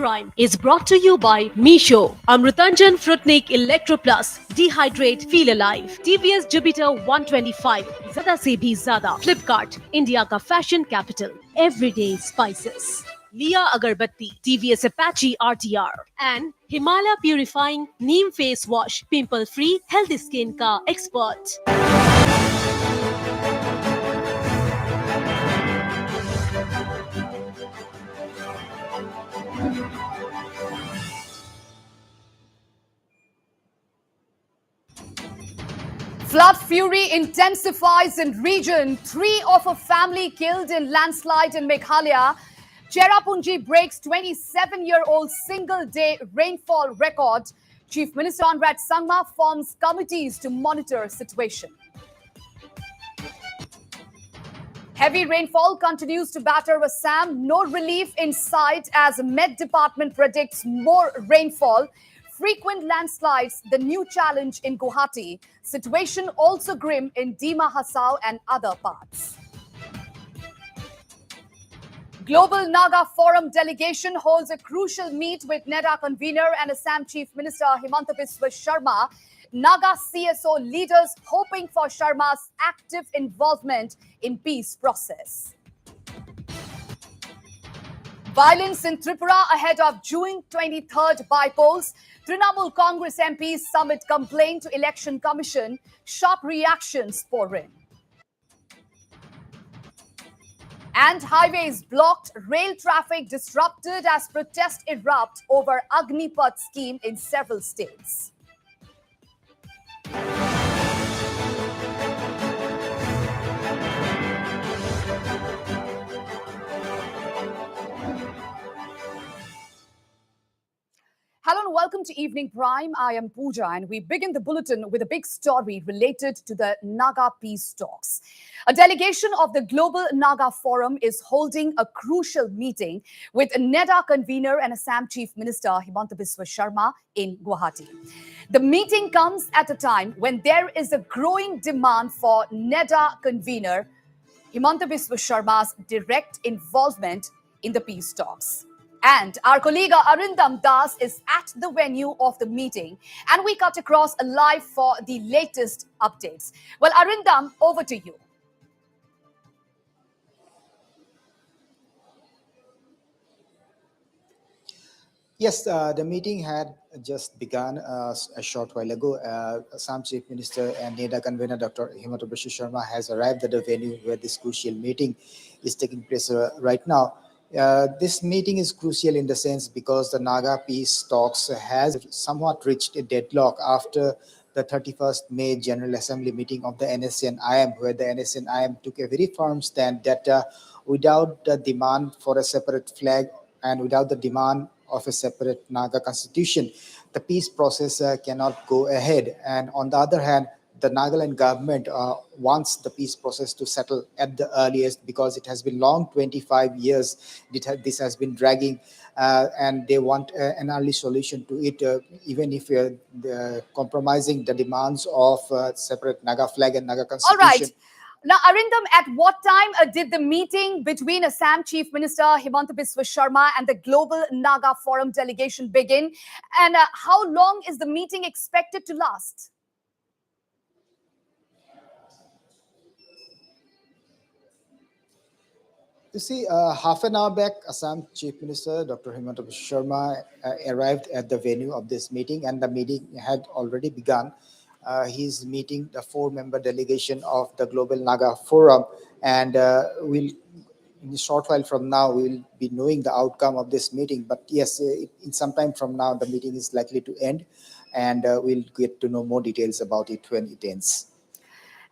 Prime is brought to you by Misho, Amrutanjan Fruitnik Electro Plus, Dehydrate Feel Alive, TVS Jupiter 125, Zada Se Bhi Zada, Flipkart, India ka fashion capital, Everyday Spices, Leah Agarbatti, TVS Apache RTR, and Himalaya Purifying Neem Face Wash, Pimple Free, Healthy Skin ka expert. Flood fury intensifies in region. 3 of a family killed in landslide in Meghalaya. Cherrapunji breaks 27-year-old single-day rainfall record. Chief Minister Conrad Sangma forms committees to monitor situation. Heavy rainfall continues to batter Assam. No relief in sight as Met Department predicts more rainfall. Frequent landslides, the new challenge in Guwahati. Situation also grim in Dima Hasao and other parts. Global Naga Forum delegation holds a crucial meet with NEDA convener and Assam Chief Minister Himanta Biswa Sharma. Naga CSO leaders hoping for Sharma's active involvement in peace process. Violence in Tripura ahead of June 23rd by-polls. Trinamool Congress MPs summit complaint to Election Commission. Sharp reactions pour in. And highways blocked, rail traffic disrupted as protests erupt over Agnipath scheme in several states. Hello and welcome to Evening Prime. I am Pooja and we begin the bulletin with a big story related to the Naga peace talks. A delegation of the Global Naga Forum is holding a crucial meeting with NEDA convener and Assam Chief Minister Himanta Biswa Sharma in Guwahati. The meeting comes at a time when there is a growing demand for NEDA convener Himanta Biswa Sharma's direct involvement in the peace talks. And our colleague Arindam Das is at the venue of the meeting and we cut across live for the latest updates. Well, Arindam, over to you. Yes, the meeting had just begun a short while ago. Assam Chief Minister and NEDA convener Dr. Himanta Biswa Sharma has arrived at the venue where this crucial meeting is taking place right now. This meeting is crucial in the sense because the Naga peace talks has somewhat reached a deadlock after the 31st May General Assembly meeting of the NSC and IM, where the NSC and IM took a very firm stand that without the demand for a separate flag and without the demand of a separate Naga constitution, the peace process cannot go ahead. And on the other hand, the Nagaland government wants the peace process to settle at the earliest because it has been long, 25 years. This has been dragging and they want an early solution to it, even if compromising the demands of separate Naga flag and Naga constitution. All right. Now, Arindam, at what time did the meeting between Assam Chief Minister Himanta Biswa Sharma and the Global Naga Forum delegation begin? And how long is the meeting expected to last? You see, half an hour back, Assam Chief Minister Dr. Himanta Biswa Sharma arrived at the venue of this meeting, and the meeting had already begun. He's meeting the 4-member delegation of the Global Naga Forum, and in a short while from now, we'll be knowing the outcome of this meeting. But yes, in some time from now, the meeting is likely to end, and we'll get to know more details about it when it ends.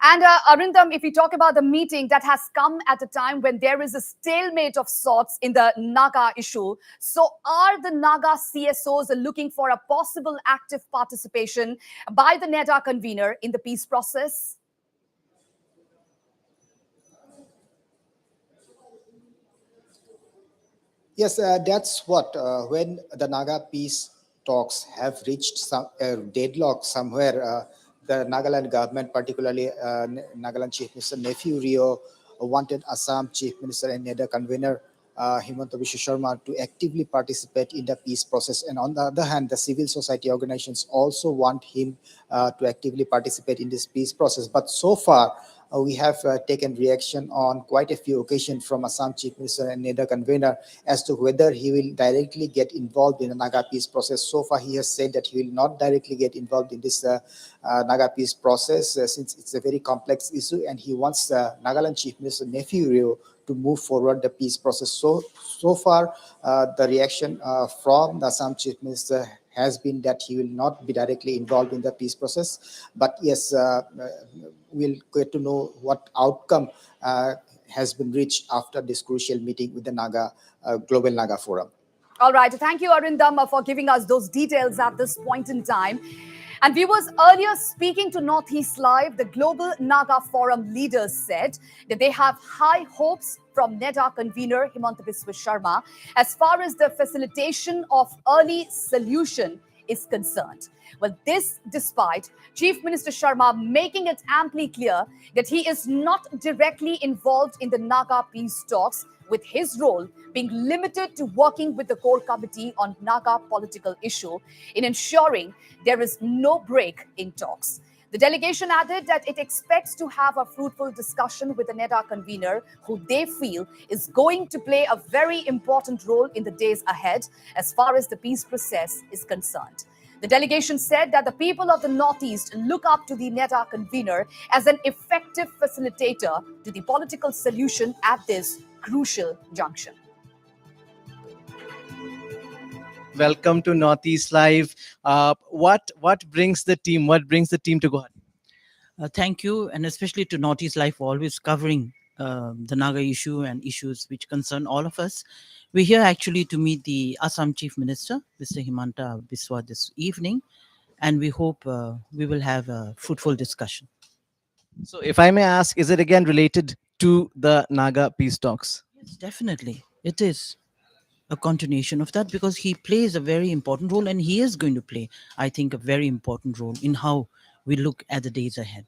And Arindam, if we talk about the meeting that has come at a time when there is a stalemate of sorts in the Naga issue, so are the Naga CSOs looking for a possible active participation by the NEDA convener in the peace process? Yes, that's what, when the Naga peace talks have reached some deadlock somewhere, the Nagaland government, particularly Nagaland Chief Minister Nephew Rio, wanted Assam Chief Minister and NEDA convener Himanta Biswa Sharma to actively participate in the peace process. And on the other hand, the civil society organizations also want him to actively participate in this peace process. But so far, we have taken reaction on quite a few occasions from Assam Chief Minister and NEDA convener as to whether he will directly get involved in the Naga peace process. So far, he has said that he will not directly get involved in this Naga peace process since it's a very complex issue, and he wants Nagaland Chief Minister Nephew Rio to move forward the peace process. So far, the reaction from the Assam Chief Minister has been that he will not be directly involved in the peace process. But yes, we'll get to know what outcome has been reached after this crucial meeting with the Naga Global Naga Forum. All right. Thank you, Arindam, for giving us those details at this point in time. And viewers, earlier speaking to Northeast Live, the Global Naga Forum leaders said that they have high hopes from NEDA convener Himanta Biswa Sharma as far as the facilitation of early solution is concerned. Well, this despite Chief Minister Sharma making it amply clear that he is not directly involved in the Naga peace talks, with his role being limited to working with the core committee on Naga political issue in ensuring there is no break in talks. The delegation added that it expects to have a fruitful discussion with the NEDA convener, who they feel is going to play a very important role in the days ahead as far as the peace process is concerned. The delegation said that the people of the Northeast look up to the NEDA convener as an effective facilitator to the political solution at this crucial junction. Welcome to Northeast Live. What brings the team? What brings the team to Guwahati? Thank you, and especially to Northeast Life for always covering the Naga issue and issues which concern all of us. We're here actually to meet the Assam Chief Minister, Mr. Himanta Biswa, this evening, and we hope we will have a fruitful discussion. So, if I may ask, is it again related to the Naga peace talks? Yes, definitely. It is a continuation of that because he plays a very important role, and he is going to play, I think, a very important role in how we look at the days ahead.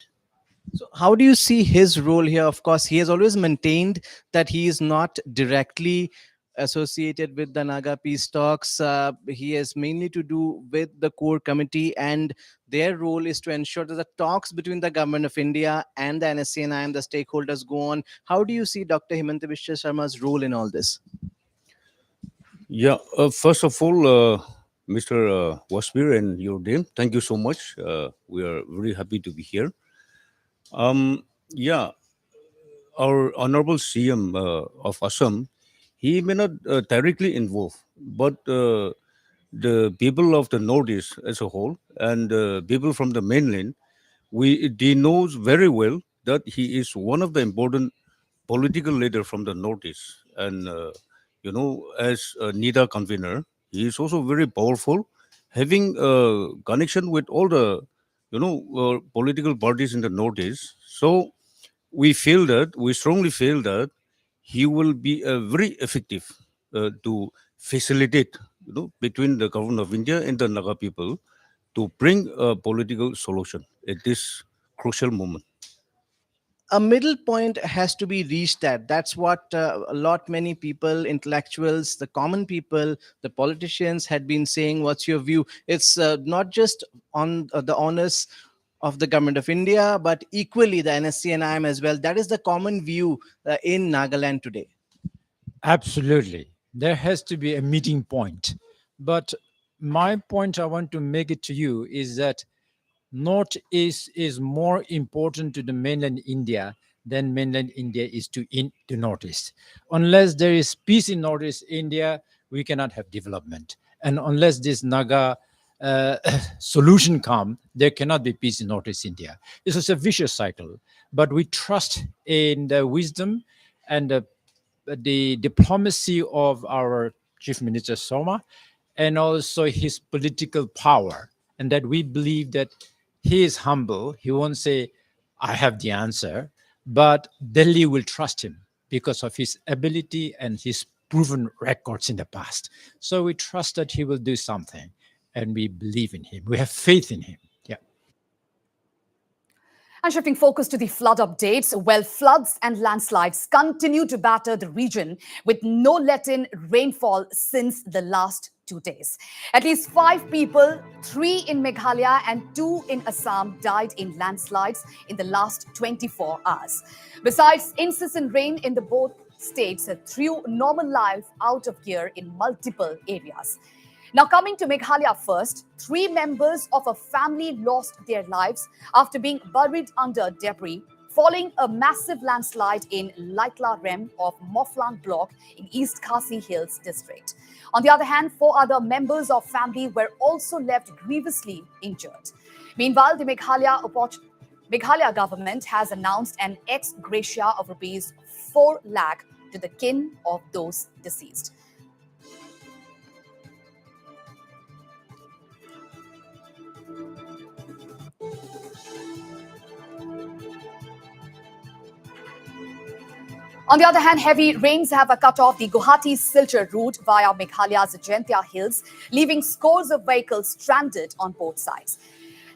So, how do you see his role here? Of course, he has always maintained that he is not directly associated with the Naga peace talks. He has mainly to do with the core committee, and their role is to ensure that the talks between the government of India and the NSCNI and the stakeholders go on. How do you see Dr. Himanta Biswa Sharma's role in all this? Yeah, first of all, Mr. Wasbir and your team, thank you so much. We are very happy to be here. Yeah, our honorable CM of Assam, he may not directly involve, but the people of the Northeast as a whole and people from the mainland, they knows very well that he is one of the important political leader from the Northeast. And, as a NIDA convener, he is also very powerful, having a connection with all the, political parties in the Northeast. So we strongly feel that he will be very effective to facilitate, between the government of India and the Naga people to bring a political solution at this crucial moment. A middle point has to be reached at. That's what a lot many people, intellectuals, the common people, the politicians had been saying. What's your view? It's not just on the onus of the government of India, but equally the NSC and IM as well. That is the common view in Nagaland today. Absolutely. There has to be a meeting point. But my point I want to make it to you is that Northeast is more important to the mainland India than mainland India is to the Northeast. Unless there is peace in Northeast India, we cannot have development. And unless this Naga uh, solution come, there cannot be peace in Northeast India. This is a vicious cycle. But we trust in the wisdom and the diplomacy of our Chief Minister Soma and also his political power, and that we believe that he is humble. He won't say, I have the answer, but Delhi will trust him because of his ability and his proven records in the past. So we trust that he will do something, and we believe in him. We have faith in him. Yeah. And shifting focus to the flood updates, well, floods and landslides continue to batter the region with no let-in rainfall since the last 2 days. At least 5 people, 3 in Meghalaya and 2 in Assam, died in landslides in the last 24 hours. Besides, incessant rain in the both states threw normal life out of gear in multiple areas. Now, coming to Meghalaya first, 3 members of a family lost their lives after being buried under debris following a massive landslide in Laikla Rem of Moflang block in East Khasi Hills district. On the other hand, 4 other members of family were also left grievously injured. Meanwhile, the Meghalaya government has announced an ex gratia of rupees 4 lakh to the kin of those deceased. On the other hand, heavy rains have cut off the Guwahati-Silchar route via Meghalaya's Jaintia Hills, leaving scores of vehicles stranded on both sides.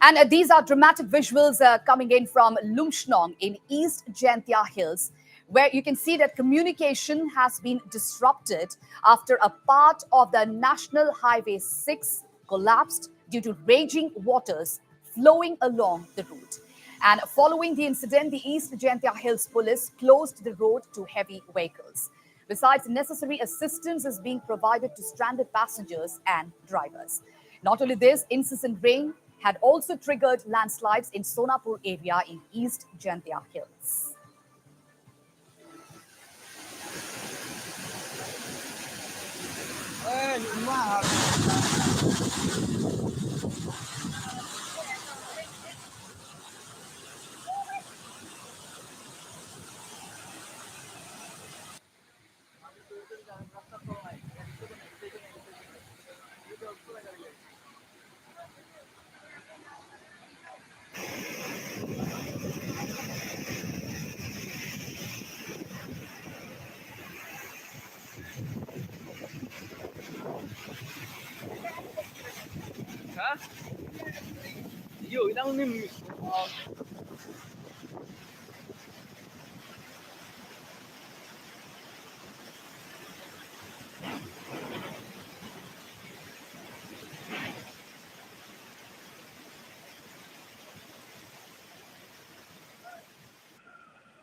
And these are dramatic visuals coming in from Lumshnong in East Jaintia Hills, where you can see that communication has been disrupted after a part of the National Highway 6 collapsed due to raging waters flowing along the route. And following the incident, the East Jaintia Hills police closed the road to heavy vehicles. Besides, necessary assistance is being provided to stranded passengers and drivers. Not only this, incessant rain had also triggered landslides in Sonapur area in East Jaintia Hills.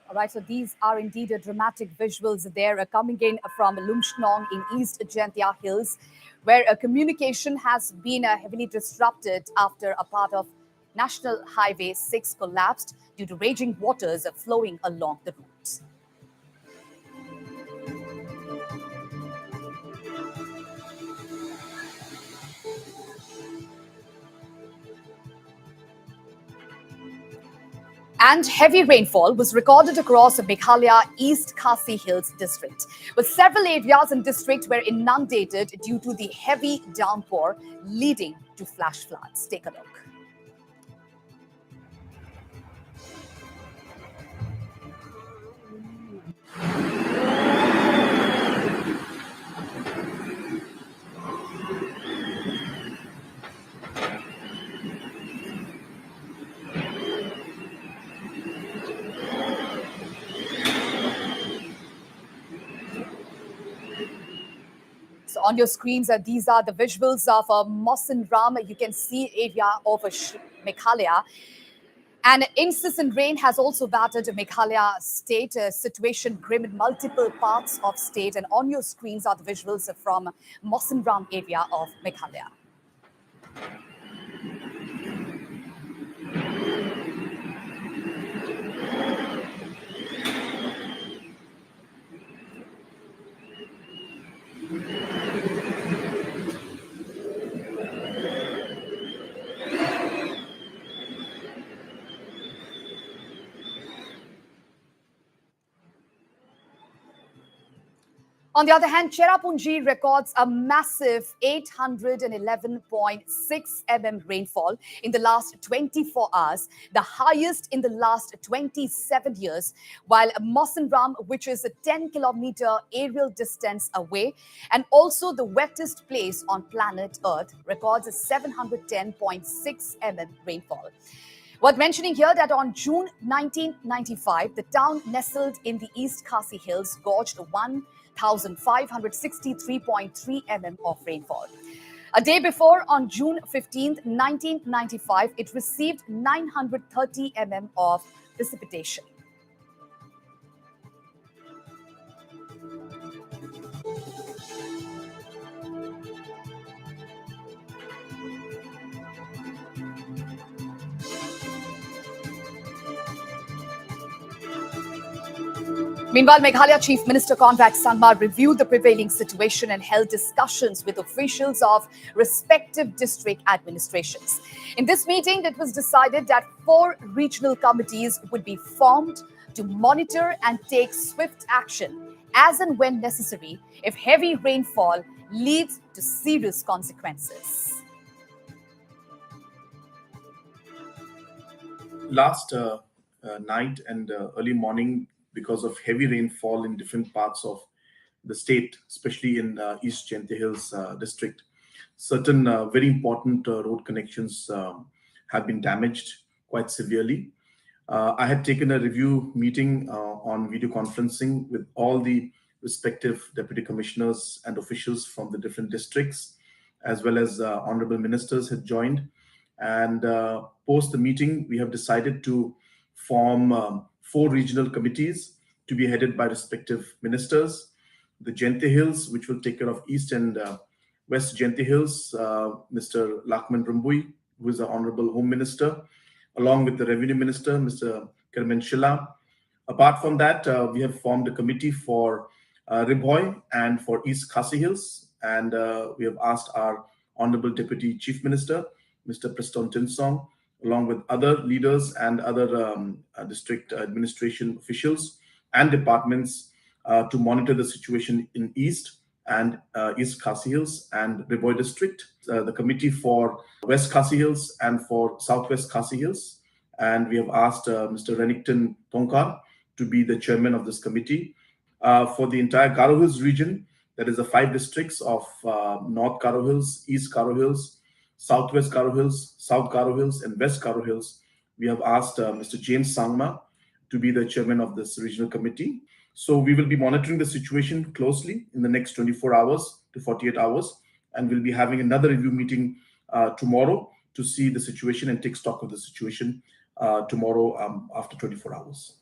All right, so these are indeed dramatic visuals there coming in from Lumshnong in East Jaintia Hills, where communication has been heavily disrupted after a part of National Highway 6 collapsed due to raging waters flowing along the route. And heavy rainfall was recorded across Meghalaya East Khasi Hills district, with several areas in district were inundated due to the heavy downpour, leading to flash floods. Take a look. So on your screens, these are the visuals of Mosin Ram. You can see area of Meghalaya. And incessant rain has also battered Meghalaya state. Situation grim in multiple parts of state. And on your screens are the visuals from Mosin Ram area of Meghalaya. On the other hand, Cherrapunji records a massive 811.6 mm rainfall in the last 24 hours, the highest in the last 27 years, while Mosinram, which is a 10-kilometer aerial distance away and also the wettest place on planet Earth, records a 710.6 mm rainfall. Worth mentioning here that on June 1995, the town nestled in the East Khasi Hills gorged 1,563.3 mm of rainfall. A day before, on June 15, 1995, it received 930 mm of precipitation. Meanwhile, Meghalaya Chief Minister Conrad Sangma reviewed the prevailing situation and held discussions with officials of respective district administrations. In this meeting, it was decided that 4 regional committees would be formed to monitor and take swift action as and when necessary if heavy rainfall leads to serious consequences. Last night and early morning, because of heavy rainfall in different parts of the state, especially in East Jente Hills district, certain very important road connections have been damaged quite severely. I had taken a review meeting on video conferencing with all the respective deputy commissioners and officials from the different districts, as well as honorable ministers had joined. And post the meeting, we have decided to form 4 regional committees to be headed by respective ministers. The Jente Hills, which will take care of East and West Jente Hills, Mr. Lakman Rumbui, who is the Honorable Home Minister, along with the Revenue Minister, Mr. Kermen Shilla. Apart from that, we have formed a committee for Ribhoy and for East Khasi Hills, and we have asked our Honorable Deputy Chief Minister, Mr. Preston Tinsong, along with other leaders and other district administration officials and departments to monitor the situation in East and East Khasi Hills and Ribhoy district, the committee for West Khasi Hills and for Southwest Khasi Hills. And we have asked Mr. Renington Tongkar to be the chairman of this committee. For the entire Garo Hills region, that is the 5 districts of North Garo Hills, East Garo Hills, Southwest Garo Hills, South Garo Hills, and West Garo Hills, we have asked Mr. James Sangma to be the chairman of this regional committee. So we will be monitoring the situation closely in the next 24 hours to 48 hours, and we'll be having another review meeting tomorrow to see the situation and take stock of the situation tomorrow after 24 hours.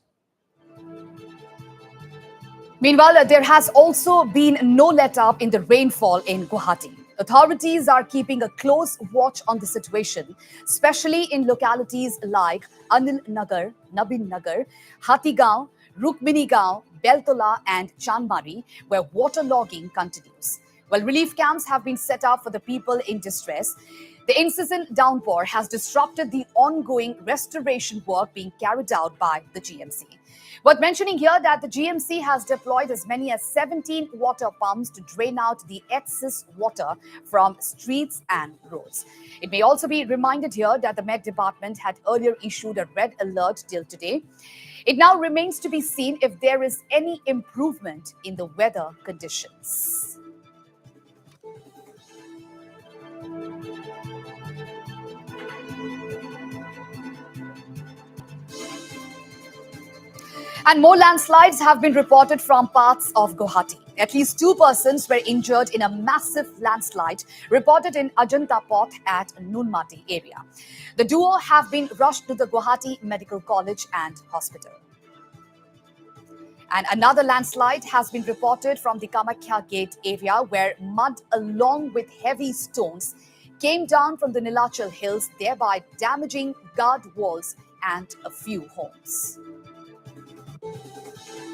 Meanwhile, there has also been no let-up in the rainfall in Guwahati. Authorities are keeping a close watch on the situation, especially in localities like Anil Nagar, Nabin Nagar, Hatigaon, Rukmini Gaon, Beltola, and Chandmari, where waterlogging continues. While relief camps have been set up for the people in distress, the incessant downpour has disrupted the ongoing restoration work being carried out by the GMC. Worth mentioning here that the GMC has deployed as many as 17 water pumps to drain out the excess water from streets and roads. It may also be reminded here that the Met Department had earlier issued a red alert till today. It now remains to be seen if there is any improvement in the weather conditions. And more landslides have been reported from parts of Guwahati. At least 2 persons were injured in a massive landslide reported in Ajanta Pot at Nunmati area. The duo have been rushed to the Guwahati Medical College and Hospital. And another landslide has been reported from the Kamakhya Gate area where mud along with heavy stones came down from the Nilachal Hills, thereby damaging guard walls and a few homes.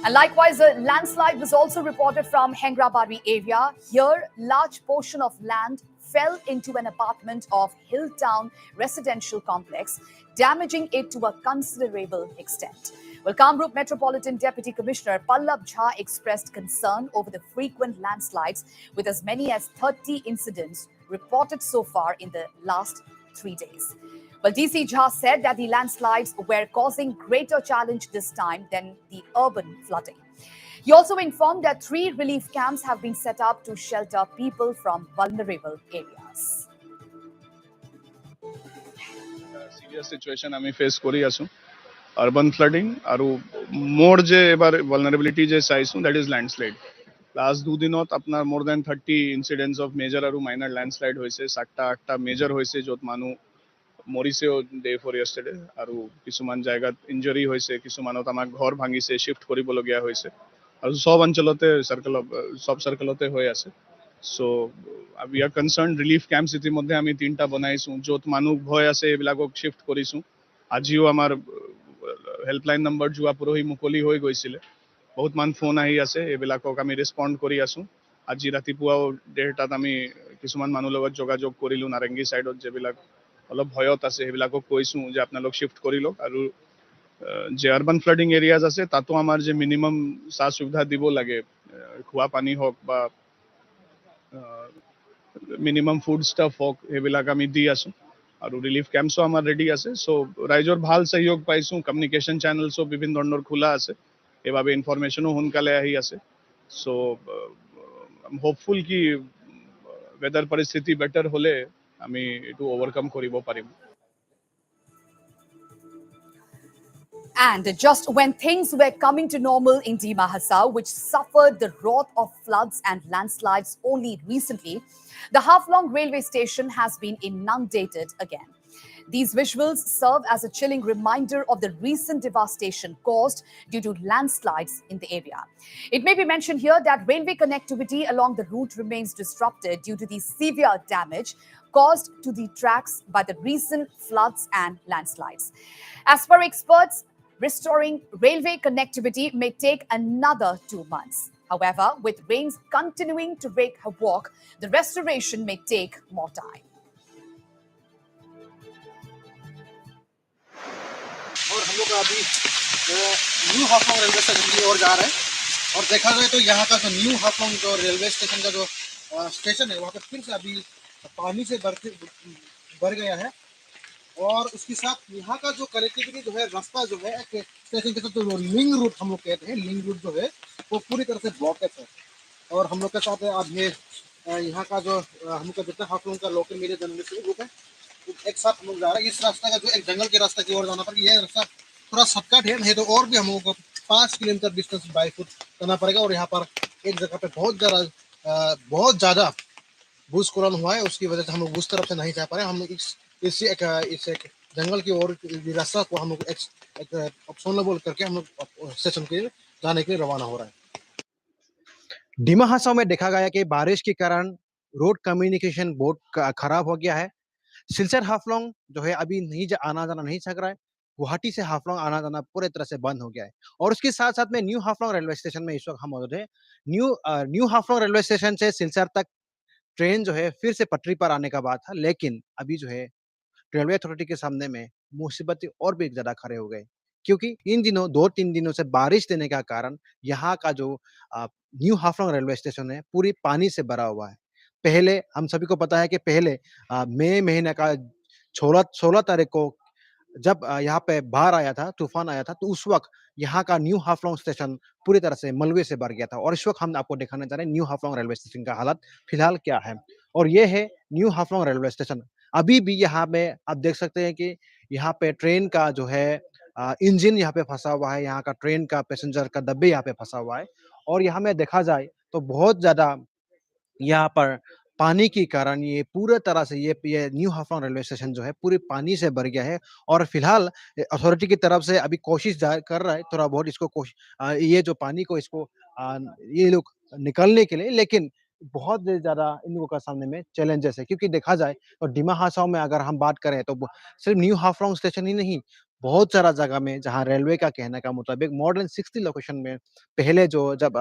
And likewise, a landslide was also reported from Hengrabari area. Here, large portion of land fell into an apartment of Hilltown residential complex, damaging it to a considerable extent. Well, Kamrup Metropolitan Deputy Commissioner Pallab Jha expressed concern over the frequent landslides, with as many as 30 incidents reported so far in the last 3 days. Well, DC Jha said that the landslides were causing greater challenge this time than the urban flooding. He also informed that 3 relief camps have been set up to shelter people from vulnerable areas. Serious situation আমি face কৰি আছো urban flooding আৰু মোৰ যে এবাৰ ভালনাৰেবিলিটি যে চাইছো that is landslide last দুদিনত আপোনাৰ মোৰ দেন 30 ইনচিডেন্টস অফ মেজৰ আৰু মাইনৰ ল্যান্ডস্লাইড হৈছে 7টা মেজৰ হৈছে য'ত মানুহ মৰিছেও ডে ফৰ য়েষ্টাৰডে আৰু কিছুমান জায়গাত ইঞ্জৰি হৈছে কিছুমানত আমাক ঘৰ ভাঙিছে শিফ্ট কৰিবলগীয়া হৈছে আৰু সব অঞ্চলতে সব চাৰ্কেলতে হৈ আছে চ' we are concerned relief camps ইতিমধ্যে আমি 3টা বনাইছোঁ য'ত মানুহ ভয় আছে এইবিলাকক শিফ্ট কৰিছোঁ আজিও আমাৰ হেল্পলাইন নম্বৰ যোৱা পৰহি মুকলি হৈ গৈছিলে বহুত মান ফোন আহি আছে এইবিলাকক আমি ৰেছপণ্ড কৰি আছোঁ আজি ৰাতিপুৱাও 1:30টাত আমি কিছুমান মানুহৰ লগত যোগাযোগ কৰিলোঁ নাৰেংগী ছাইডত যিবিলাক অলপ ভয়ত আছে সেইবিলাকক কৈছোঁ যে আপোনালোক শিফ্ট কৰি লওক আৰু যে আৰ্বান ফ্লাডিং এৰিয়াজ আছে তাতো আমাৰ যে মিনিমাম সা সুবিধা দিব লাগে খোৱা পানী হওক বা মিনিমাম ফুড ষ্টাফ হওক সেইবিলাক আমি দি আছোঁ আৰু ৰিলিফ কেম্পছো আমাৰ ৰেডি আছে চ' ৰাইজৰ ভাল সহযোগ পাইছোঁ কমিউনিকেশ্যন চেনেলছো বিভিন্ন ধৰণৰ খোলা আছে সেইবাবে ইনফৰমেশ্যনো সোনকালে আহি আছে চ' হোপফুল কি ৱেডাৰ পৰিস্থিতি বেটাৰ হ'লে আমি এইটো অভাৰকাম কৰিব পাৰিম And just when things were coming to normal in Dima Hasao, which suffered the wrath of floods and landslides only recently, the half-long railway station has been inundated again. These visuals serve as a chilling reminder of the recent devastation caused due to landslides in the area. It may be mentioned here that railway connectivity along the route remains disrupted due to the severe damage caused to the tracks by the recent floods and landslides. As per experts, restoring railway connectivity may take another 2 months. However, with rains continuing to wreak havoc, the restoration may take more time. और हम लोग अभी new Haflong railway station की ओर जा रहे हैं और देखा जाए तो यहाँ का जो न्यू हाफलोंग जो रेलवे स्टेशन का जो स्टेशन है वहाँ पे फिर से अभी पानी से भर गया है और उसके साथ यहाँ का जो कनेक्टिविटी जो है रास्ता जो है एक स्टेशन के साथ जो लिंक रूट हम लोग कहते हैं लिंक रूट जो है वो पूरी तरह से ब्लॉकेज है और हम लोग के साथ अब ये यहाँ का जो हम लोग का जितना हाफलोंग का लोकल मीडिया जर्नलिस्ट ग्रुप है एक साथ हम लोग जा रहे हैं इस रास्ता का जो एक जंगल के रास्ते की ओर जाना पड़ेगा ये रास्ता थोड़ा शॉर्टकट है नहीं तो और भी हम लोगों को 5 किलोमीटर डिस्टेंस बाई फुट करना पड़ेगा और यहाँ पर एक जगह पे बहुत ज़्यादा भूस्खलन हुआ है उसकी वजह से हम लोग उस तरफ से नहीं जा पा रहे हम लोग इस एक जंगल की ओर रास्ता को हम लोग एक ऑप्शनल करके हम लोग स्टेशन के जाने के लिए रवाना हो रहा है डिमा हासाओ में देखा गया कि बारिश के कारण रोड कम्युनिकेशन बहुत खराब हो गया है सिलचर हाफलोंग जो है अभी नहीं आना जाना नहीं सक रहा है गुवाहाटी से हाफलोंग आना जाना पूरे तरह से बंद हो गया है और उसके साथ साथ में न्यू हाफलोंग रेलवे स्टेशन में इस वक्त हम मौजूद है न्यू हाफलोंग रेलवे स्टेशन से सिलचर तक ट्रेन जो है फिर से पटरी पर आने का बात था लेकिन अभी जो है रेलवे अथॉरिटी के सामने में मुसीबतें और भी ज्यादा खड़े हो गए क्योंकि इन दिनों 2-3 दिनों से बारिश देने का कारण यहाँ का जो न्यू हाफलोंग रेलवे स्टेशन है पूरी पानी से भरा हुआ है पहले हम सभी को पता है कि पहले मई महीने का 16 तारीख को जब यहाँ पे बाढ़ आया था तूफान आया था तो उस वक्त यहाँ का न्यू हाफलोंग स्टेशन पूरी तरह से मलबे से भर गया था और इस वक्त हम आपको दिखाना चाह रहे हैं न्यू हाफलोंग रेलवे स्टेशन का हालत फिलहाल क्या है और ये है न्यू हाफलोंग रेलवे स्टेशन अभी भी यहाँ पे आप देख सकते हैं कि यहाँ पे ट्रेन का जो है इंजन यहाँ पे फंसा हुआ है यहाँ का ट्रेन का पैसेंजर का डब्बे यहाँ पे फंसा हुआ है और यहाँ में देखा जाए तो बहुत ज्यादा यहाँ पर पानी के कारण ये पूरे तरह से ये न्यू हाफलोंग रेलवे स्टेशन जो है पूरे पानी से भर गया है और फिलहाल अथॉरिटी की तरफ से अभी कोशिश कर रहा है थोड़ा बहुत इसको ये जो पानी को इसको ये लोग निकलने के लिए लेकिन बहुत ज्यादा इन लोगों का सामने में चैलेंजेस है क्योंकि देखा जाए तो डिमा हासाओ में अगर हम बात करें तो सिर्फ न्यू हाफलोंग स्टेशन ही नहीं बहुत सारा जगह में जहां रेलवे का कहने का मुताबिक मोर देन 60 लोकेशन में पहले जो जब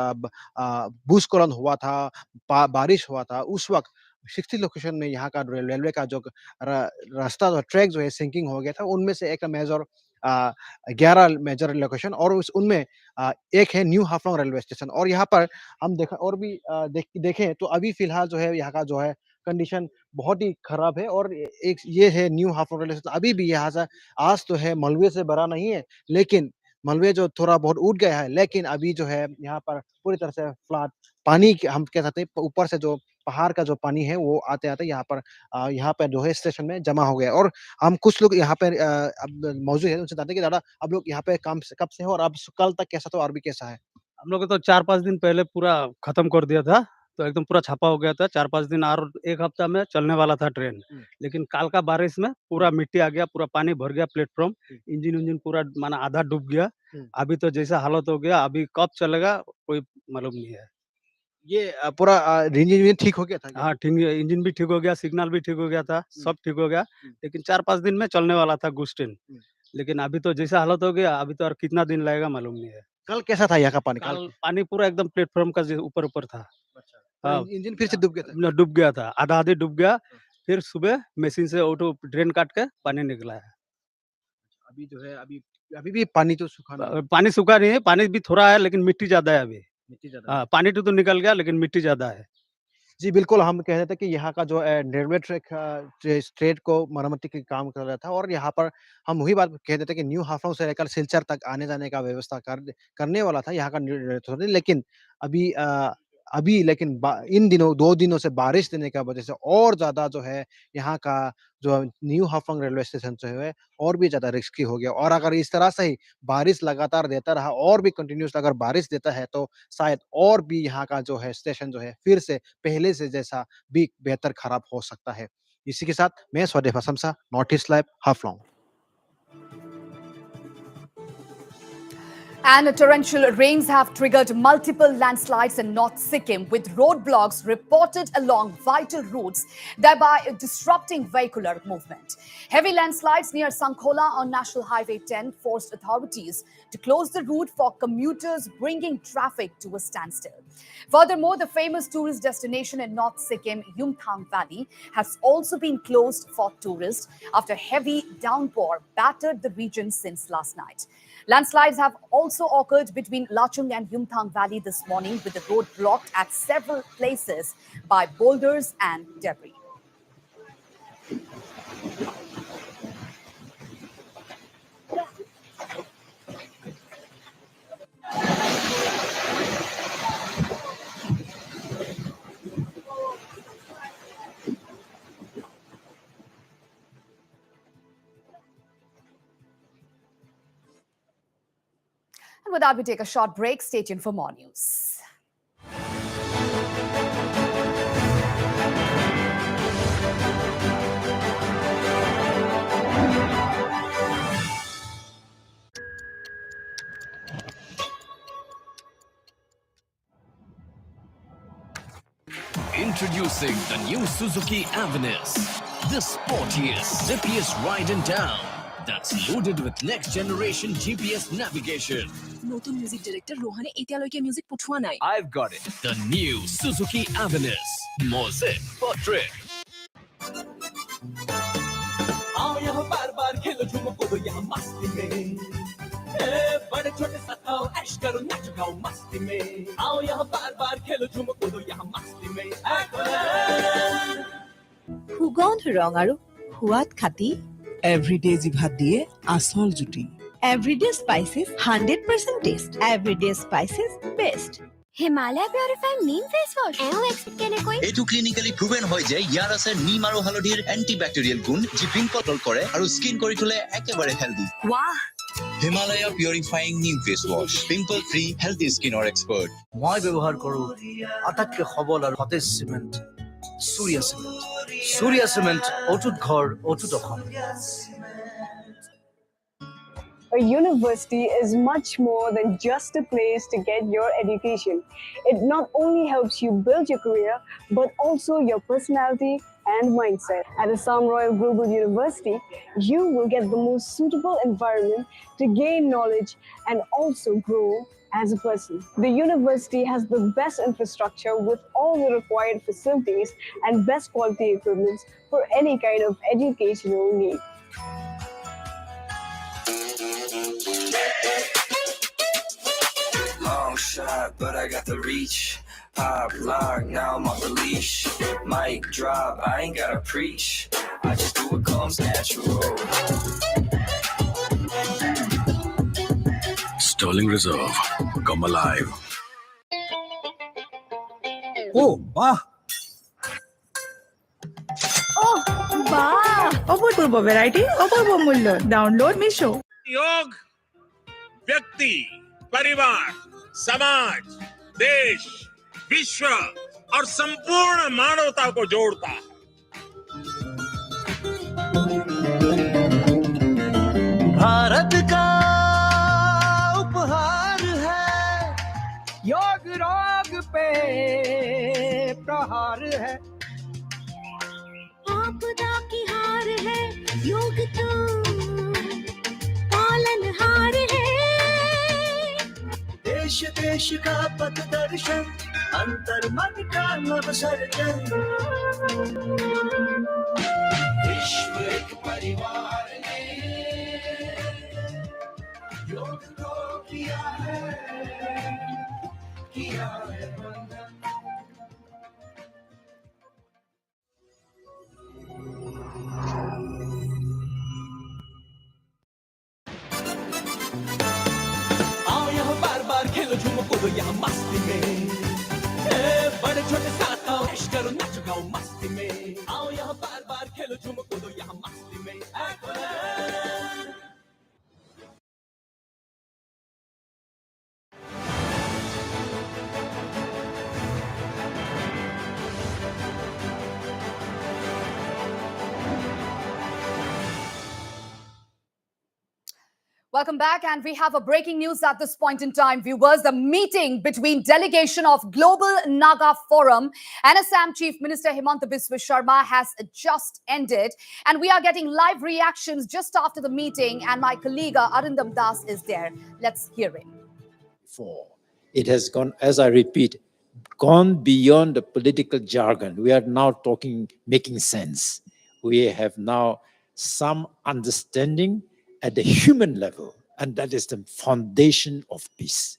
भूस्खलन हुआ था बारिश हुआ था उस वक्त 60 लोकेशन में यहाँ का रेलवे का जो रास्ता ट्रैक जो है सिंकिंग हो गया था उनमें से एक मेजर 11 मेजर लोकेशन और उनमें एक है न्यू हाफलोंग रेलवे स्टेशन और यहाँ पर हम देखा और भी देखें तो अभी फिलहाल जो है यहाँ का जो है कंडीशन बहुत ही खराब है और एक ये है न्यू हाफलोंग रेलवे स्टेशन अभी भी यहाँ से आज तो है मलबे से भरा नहीं है लेकिन मलबे जो थोड़ा बहुत उठ गया है लेकिन अभी जो है यहाँ पर पूरी तरह से फ्लैट पानी हम कह सकते हैं ऊपर से जो पहाड़ का जो पानी है वो आते-आते यहाँ पर जो है स्टेशन में जमा हो गया। और हम कुछ लोग यहाँ पे अब मौजूद हैं, उनसे जानते हैं कि दादा आप लोग यहाँ पे काम से कब से हो और अब कल तक कैसा था और अभी कैसा है? हम लोग को तो 4-5 दिन पहले पूरा खत्म कर दिया था, तो एकदम पूरा छापा हो गया था। 4-5 दिन और 1 हफ्ता में चलने वाला था ट्रेन। हुँ। लेकिन काल का बारिश में पूरा मिट्टी आ गया, पूरा पानी भर गया प्लेटफ़ॉर्म, इंजन-उंजन पूरा माना आधा डूब गया। हुँ। अभी तो जैसा हालत हो गया, अभी कब चलेगा कोई मालूम नहीं है। ये पूरा इंजन ठीक हो गया था क्या? हाँ, ठीक है, इंजन भी ठीक हो गया, सिग्नल भी ठीक हो गया था, सब ठीक हो गया। हुँ। लेकिन 4-5 दिन में चलने वाला था गुड्स ट्रेन। हुँ। लेकिन अभी तो जैसा हालत हो गया, अभी तो और कितना दिन लगेगा मालूम नहीं है। कल कैसा था यहाँ का पानी? कल पानी पूरा एकदम प्लेटफ़ॉर्म का ऊपर-ऊपर था। अच्छा। तो हाँ। इंजन फिर से डूब गया था? न डूब गया था, आधा-आधी डूब गया, फिर सुबह मशीन से ऑटो ड्रेन काट के पानी निकला है। अभी जो है अभी भी पानी तो सूखा नहीं है। पानी सूखा नहीं है, पानी भी थोड़ा है लेकिन मिट्टी ज़्यादा है अभी। मिट्टी ज़्यादा है। हाँ, पानी तो निकल गया लेकिन मिट्टी ज़्यादा है। जी, बिल्कुल, हम कह रहे थे कि यहाँ का जो रेलवे ट्रैक स्ट्रेट को मरम्मती के काम कर रहा था और यहाँ पर हम वही बात कह रहे थे कि न्यू हाफलोंग से लेकर सिलचर तक आने-जाने का व्यवस्था करने वाला था यहाँ का लेकिन अभी लेकिन इन दिनों 2 दिनों से बारिश देने की वजह से और ज़्यादा जो है यहाँ का जो न्यू हाफलोंग रेलवे स्टेशन जो है और भी ज़्यादा रिस्की हो गया और अगर इस तरह से ही बारिश लगातार देता रहा और भी कंटिन्यूअस अगर बारिश देता है तो शायद और भी यहाँ का जो है स्टेशन जो है फिर से पहले से जैसा भी बेहतर खराब हो सकता है। इसी के साथ मैं Swadev Hasmasa, north east live, Haflong. And torrential rains have triggered multiple landslides in North Sikkim, with roadblocks reported along vital routes, thereby disrupting vehicular movement. Heavy landslides near Sankhola on National Highway 10 forced authorities to close the route for commuters, bringing traffic to a standstill. Furthermore, the famous tourist destination in North Sikkim, Yumthang Valley, has also been closed for tourists after heavy downpour battered the region since last night. Landslides have also occurred between Lachung and Yumthang Valley this morning, with the road blocked at several places by boulders and debris. And with that, we take a short break. Stay tuned for more news. Introducing the new Suzuki Avenus, the sportiest, zippiest ride in town that's loaded with next generation GPS navigation. নতুন music director রোহানে এতিয়ালৈকে music পঠোৱা নাই। I've got it. The new Suzuki Avenus. More zip for trick. आओ यहाँ बार-बार खेलो झूमो कूदो यहाँ मस्ती में, बड़े छोटे साथ आओ ऐश करो नाचो गाओ मस्ती में, आओ यहाँ बार-बार खेलो झूमो कूदो यहाँ मस्ती में। সুগন্ধ ৰং আৰু সোৱাদ খাতি এভৰিডে জিভাত দিয়ে আচল জুতি everyday spices 100% test everyday spices best Himalaya purify নিম ফেচ ওয়াশ এও এক্সপেক্ট কেনেকৈ এটো ক্লিনিক্যালি প্রুভেন হয় যে ইয়াৰ আছে নিম আৰু হালধিৰ এন্টিব্যাকটেৰিয়েল গুণ যি পিম্পল কন্ট্ৰোল কৰে আৰু স্কিন কৰি তোলে একেবাৰে হেলদি বাহ Himalaya purifying neem face wash pimple free healthy স্কিনৰ এক্সপাৰ্ট মই ব্যৱহাৰ কৰো আটাইতকৈ সবল আৰু সতেজ সিমেন্ট Surya Cement, অটুট ঘৰ অটুট অসম A university is much more than just a place to get your education. It not only helps you build your career, but also your personality and mindset. At Assam Royal Global University, you will get the most suitable environment to gain knowledge and also grow as a person. The university has the best infrastructure with all the required facilities and best quality equipment for any kind of educational need. Long shot, but I got the reach. Pop lock, now I'm off the leash. Mic drop, I ain't gotta preach. I just do what comes natural. Sterling Reserve. Come alive. Oh, wow. অভূতপূর্ব variety, অপূর্ব মূল্য। Download Meesho. योग व्यक्ति, परिवार, समाज, देश, विश्व और संपूर्ण मानवता को जोड़ता है। भारत का उपहार है, योग रोग पे प्रहार है। आपदा की हार है, योग तो पालनहार है। देश देश का पथ दर्शन, अंतर मन का नव सर्जन। विश्व एक परिवार ने योग को किया है वंदन। आओ यहाँ बार बार खेलो झूमो कूदो यहाँ मस्ती में, बड़े छोटे साथ आओ ऐश करो नाचो गाओ मस्ती में। आओ यहाँ बार बार खेलो झूमो कूदो यहाँ मस्ती में। Welcome back, and we have a breaking news at this point in time, viewers. The meeting between delegation of Global Naga Forum and Assam Chief Minister Himanta Biswa Sharma has just ended, and we are getting live reactions just after the meeting, and my colleague Arindam Das is there. Let's hear him. It has gone, as I repeat, gone beyond the political jargon. We are now talking, making sense. We have now some understanding at the human level, and that is the foundation of peace.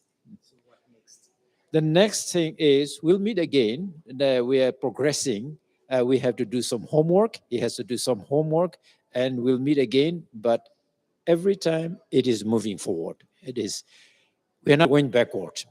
The next thing is we'll meet again. We are progressing. We have to do some homework. He has to do some homework, and we'll meet again. But every time it is moving forward. It is. We're not going backward.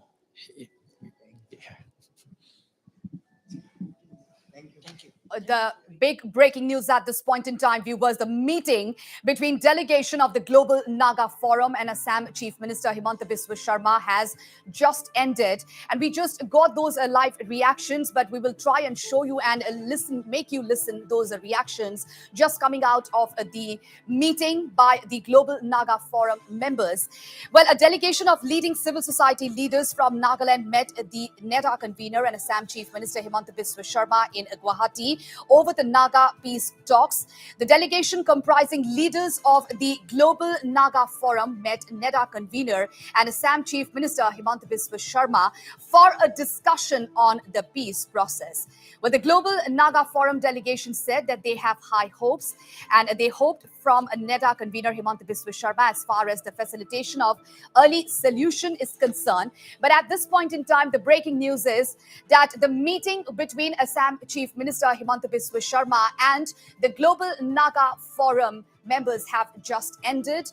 The big breaking news at this point in time, viewers, the meeting between delegation of the Global Naga Forum and Assam Chief Minister Himanta Biswa Sharma has just ended. And we just got those live reactions, but we will try and show you and listen, make you listen those reactions just coming out of the meeting by the Global Naga Forum members. Well, a delegation of leading civil society leaders from Nagaland met the NEDA convener and Assam Chief Minister Himanta Biswa Sharma in Guwahati over the Naga peace talks. The delegation comprising leaders of the Global Naga Forum met NEDA convener and Assam Chief Minister Himanta Biswa Sharma for a discussion on the peace process. Well, the Global Naga Forum delegation said that they have high hopes, and they hoped from NEDA convener Himanta Biswa Sharma as far as the facilitation of early solution is concerned. But at this point in time, the breaking news is that the meeting between Assam Chief Minister Himanta Biswa Sharma and the Global Naga Forum members have just ended.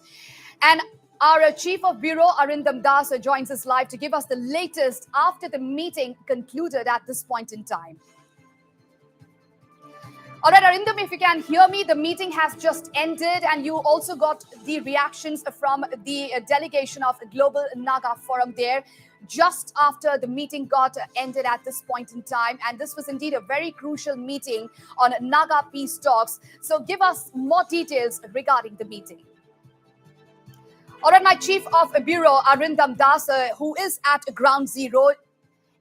And our Chief of Bureau, Arindam Das, joins us live to give us the latest after the meeting concluded at this point in time. All right, Arindam, if you can hear me, the meeting has just ended, and you also got the reactions from the delegation of Global Naga Forum there just after the meeting got ended at this point in time. And this was indeed a very crucial meeting on Naga peace talks. So give us more details regarding the meeting. All right, my Chief of Bureau, Arindam Das, who is at ground zero.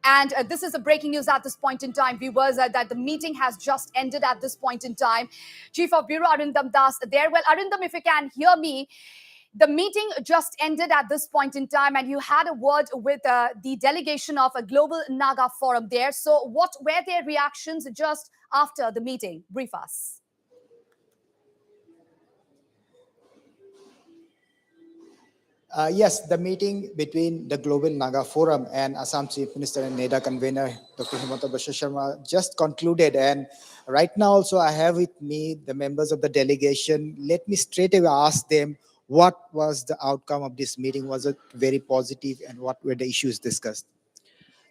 And this is a breaking news at this point in time, viewers, that the meeting has just ended at this point in time. Chief of Bureau Arindam Das there. Well, Arindam, if you can hear me, the meeting just ended at this point in time, and you had a word with the delegation of a Global Naga Forum there. So what were their reactions just after the meeting? Brief us. Yes, the meeting between the Global Naga Forum and Assam Chief Minister and NEDA convener Dr. Himanta Biswa Sharma just concluded, and right now also I have with me the members of the delegation. Let me straight away ask them what was the outcome of this meeting. Was it very positive, and what were the issues discussed?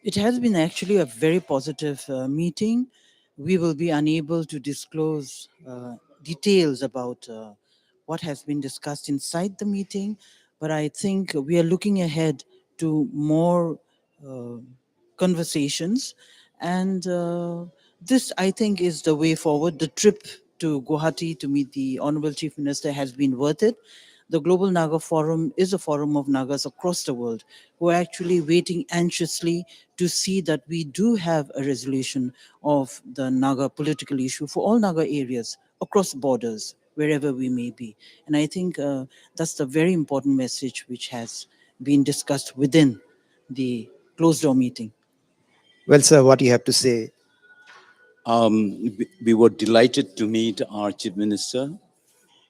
It has been actually a very positive meeting. We will be unable to disclose details about what has been discussed inside the meeting, but I think we are looking ahead to more uh, conversations. And this, I think, is the way forward. The trip to Guwahati to meet the Honorable Chief Minister has been worth it. The Global Naga Forum is a forum of Nagas across the world who are actually waiting anxiously to see that we do have a resolution of the Naga political issue for all Naga areas across borders, wherever we may be. And I think that's the very important message which has been discussed within the closed door meeting. Well, sir, what do you have to say? We were delighted to meet our Chief Minister.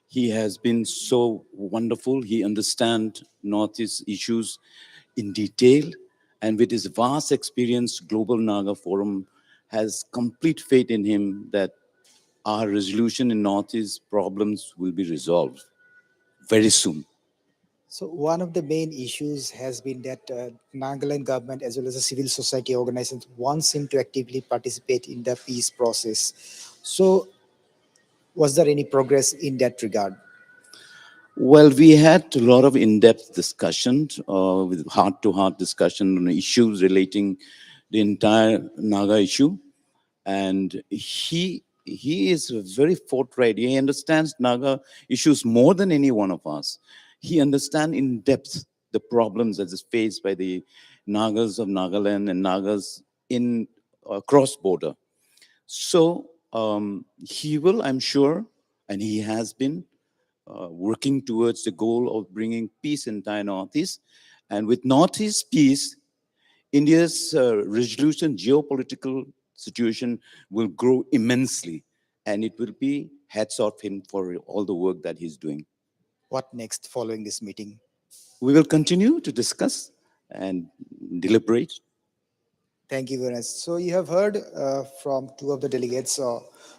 He has been so wonderful. He understands Northeast issues in detail. And with his vast experience, Global Naga Forum has complete faith in him that our resolution in Northeast problems will be resolved very soon. So one of the main issues has been that Nagaland government as well as the civil society organizations wants him to actively participate in the peace process. So was there any progress in that regard? Well, we had a lot of in-depth discussions, with heart-to-heart discussion on issues relating the entire Naga issue, and he is very forthright. He understands Naga issues more than any one of us. He understands in depth the problems that is faced by the Nagas of Nagaland and Nagas in cross border. So he will, I'm sure, and he has been working towards the goal of bringing peace in entire Northeast. And with Northeast peace, India's resolution geopolitical situation will grow immensely, and it will be hats off him for all the work that he's doing. What next following this meeting? We will continue to discuss and deliberate. Thank you very much. So you have heard from two of the delegates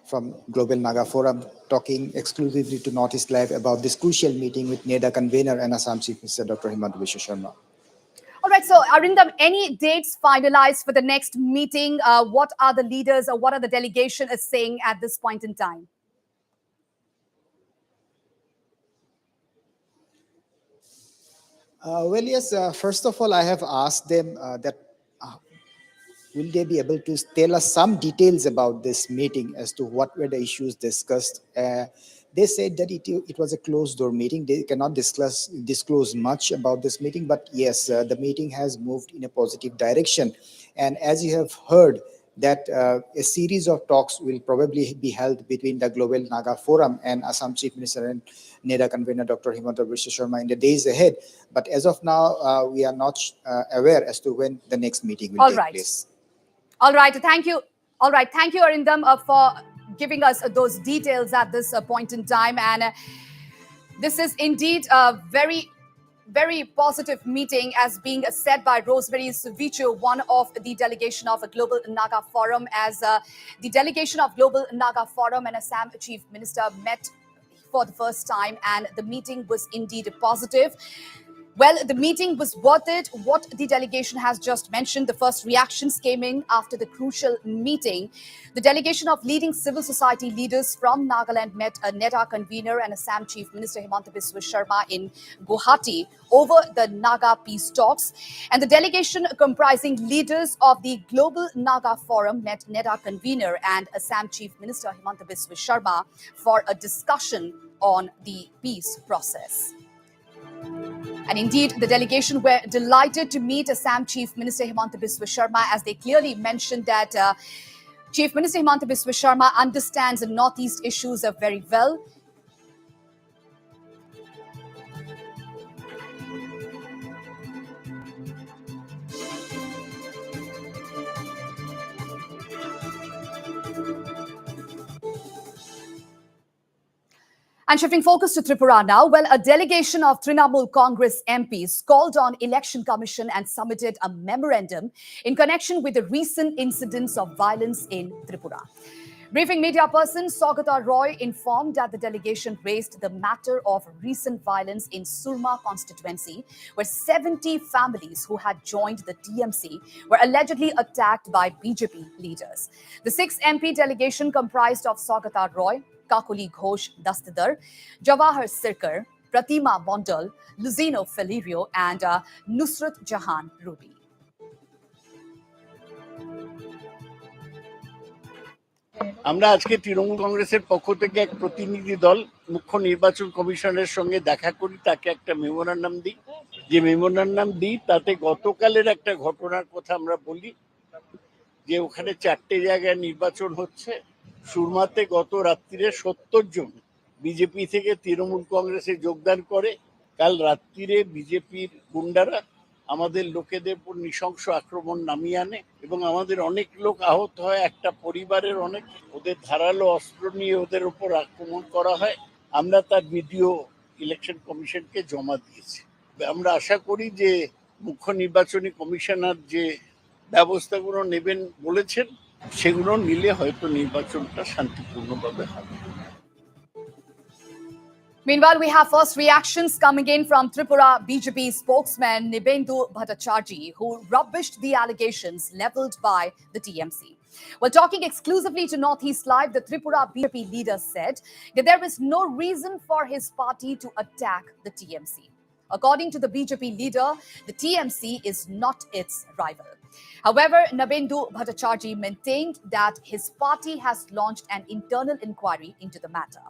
from Global Naga Forum talking exclusively to Northeast Live about this crucial meeting with NEDA convener and Assam Chief Minister Dr. Himanta Biswa Sharma. All right, so Arindam, any dates finalized for the next meeting? What are the leaders or what are the delegation is saying at this point in time? Well, yes, first of all, I have asked them that will they be able to tell us some details about this meeting as to what were the issues discussed? They said that it was a closed door meeting. They cannot disclose much about this meeting, but yes, the meeting has moved in a positive direction. And as you have heard, that a series of talks will probably be held between the Global Naga Forum and Assam Chief Minister and NEDA convener Dr. Himanta Biswa Sharma in the days ahead. But as of now, we are not aware as to when the next meeting will take place. All right, thank you. All right, thank you, Arindam, for giving us those details at this point in time. And this is indeed a very positive meeting, as being said by Rosemary Suvichu, one of the delegation of a Global Naga Forum, as the delegation of Global Naga Forum and Assam Chief Minister met for the first time, and the meeting was indeed positive. Well, the meeting was worth it. What the delegation has just mentioned, the first reactions came in after the crucial meeting. The delegation of leading civil society leaders from Nagaland met a NEDA convener and Assam Chief Minister Himanta Biswa Sharma in Guwahati over the Naga peace talks. And the delegation comprising leaders of the Global Naga Forum met NEDA convener and Assam Chief Minister Himanta Biswa Sharma for a discussion on the peace process. And indeed, the delegation were delighted to meet Assam Chief Minister Himanta Biswa Sharma, as they clearly mentioned that Chief Minister Himanta Biswa Sharma understands the Northeast issues very well. And shifting focus to Tripura now, well, a delegation of Trinamool Congress MPs called on Election Commission and submitted a memorandum in connection with the recent incidents of violence in Tripura. Briefing media person Saugata Roy informed that the delegation raised the matter of recent violence in Surma constituency, where 70 families who had joined the TMC were allegedly attacked by BJP leaders. The 6 MP delegation comprised of Saugata Roy, Kakuli Ghosh Dastadar, Jawahar Sirkar, Pratima Mondal, Luzino Felirio, and Nusrat Jahan Ruby. আমরা আজকে তৃণমূল কংগ্রেসের পক্ষ থেকে এক প্রতিনিধি দল মুখ্য নির্বাচন কমিশনের সঙ্গে দেখা করি, তাকে একটা মেমোরান্ডাম দিই। যে মেমোরান্ডাম দিই তাতে গতকালের একটা ঘটনার কথা আমরা বলি, যে ওখানে 4টে জায়গায় নির্বাচন হচ্ছে। সুরমাতে গত রাত্রিরে 70 জন বিজেপি থেকে তৃণমূল কংগ্রেসে যোগদান করে। কাল রাত্রিরে বিজেপির গুন্ডারা আমাদের লোকেদের উপর নৃশংস আক্রমণ নামিয়ে আনে এবং আমাদের অনেক লোক আহত হয়। একটা পরিবারের অনেক, ওদের ধারালো অস্ত্র নিয়ে ওদের উপর আক্রমণ করা হয়। আমরা তার ভিডিও ইলেকশন কমিশনকে জমা দিয়েছি। আমরা আশা করি যে মুখ্য নির্বাচনী কমিশনার যে ব্যবস্থাগুলো নেবেন বলেছেন, সেগুলো নিলে হয়তো নির্বাচনটা শান্তিপূর্ণভাবে হবে। Meanwhile, we have first reactions coming in from Tripura BJP spokesman Nibendu Bhattacharjee, who rubbished the allegations leveled by the TMC. While talking exclusively to Northeast Live, the Tripura BJP leader said that there is no reason for his party to attack the TMC. According to the BJP leader, the TMC is not its rival. However, Nibendu Bhattacharjee maintained that his party has launched an internal inquiry into the matter.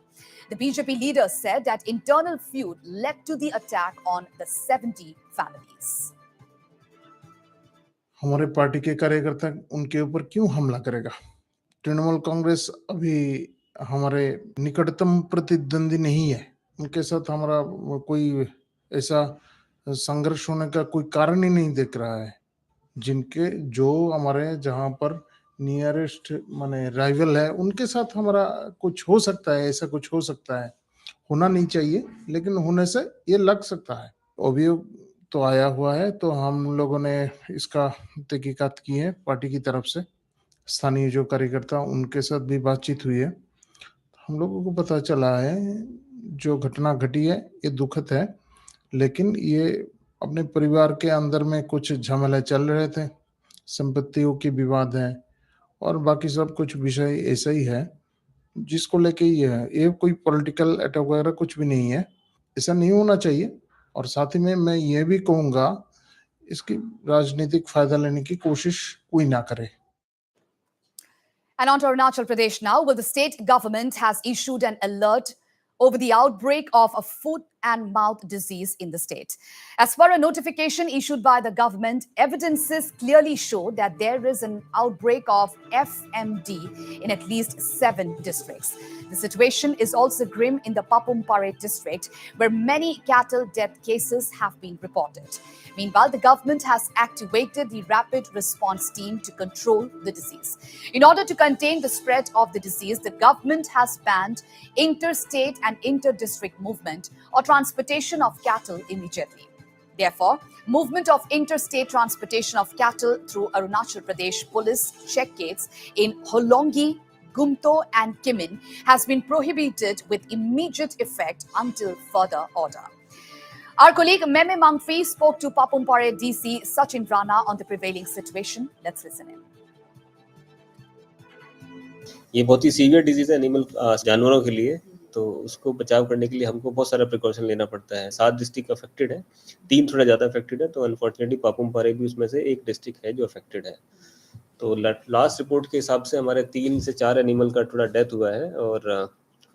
The BJP leader said that internal feud led to the attack on the 70 families. हमारे party के कार्यकर्ता उनके ऊपर क्यों हमला करेगा? तृणमूल कांग्रेस अभी हमारे निकटतम प्रतिद्वंदी नहीं है। उनके साथ हमारा कोई ऐसा संघर्ष होने का कोई कारण ही नहीं दिख रहा है। जिनके जो हमारे जहां पर नियरेस्ट माने राइवल है, उनके साथ हमारा कुछ हो सकता है, ऐसा कुछ हो सकता है। होना नहीं चाहिए, लेकिन होने से ये लग सकता है। अभियोग तो आया हुआ है, तो हम लोगों ने इसका तहकीकात की है पार्टी की तरफ से। स्थानीय जो कार्यकर्ता उनके साथ भी बातचीत हुई है। हम लोगों को पता चला है जो घटना घटी है ये दुखद है, लेकिन ये अपने परिवार के अंदर में कुछ झमेले चल रहे थे, संपत्तियों की विवाद है और बाकी सब कुछ विषय ऐसा ही है जिसको लेके ये है। ये कोई पॉलिटिकल अटैक वगैरह कुछ भी नहीं है, ऐसा नहीं होना चाहिए। और साथ ही में मैं ये भी कहूँगा इसकी राजनीतिक फायदा लेने की कोशिश कोई ना करे। And on to Arunachal Pradesh now, where the state government has issued an alert over the outbreak of a foot and mouth disease in the state. As per a notification issued by the government, evidences clearly show that there is an outbreak of FMD in at least 7 districts. The situation is also grim in the Papumpare district, where many cattle death cases have been reported. Meanwhile, the government has activated the rapid response team to control the disease. In order to contain the spread of the disease, the government has banned interstate and inter-district movement or transportation of cattle immediately. Therefore, movement of interstate transportation of cattle through Arunachal Pradesh police check gates in Holongi, Gumto and Kimin has been prohibited with immediate effect until further order. Our colleague Meme Mangfi spoke to Papumpare DC Sachin Rana on the prevailing situation. Let's listen in. ये बहुत ही severe disease है animal जानवरों के लिए, तो उसको बचाव करने के लिए हमको बहुत सारा प्रिकॉशन लेना पड़ता है। 7 डिस्ट्रिक्ट अफेक्टेड है, 3 थोड़ा ज़्यादा अफेक्टेड है, तो अनफॉर्चुनेटली पापुमपारे भी उसमें से एक डिस्ट्रिक्ट है जो अफेक्टेड है। तो लास्ट रिपोर्ट के हिसाब से हमारे 3 से 4 एनिमल का थोड़ा डेथ हुआ है और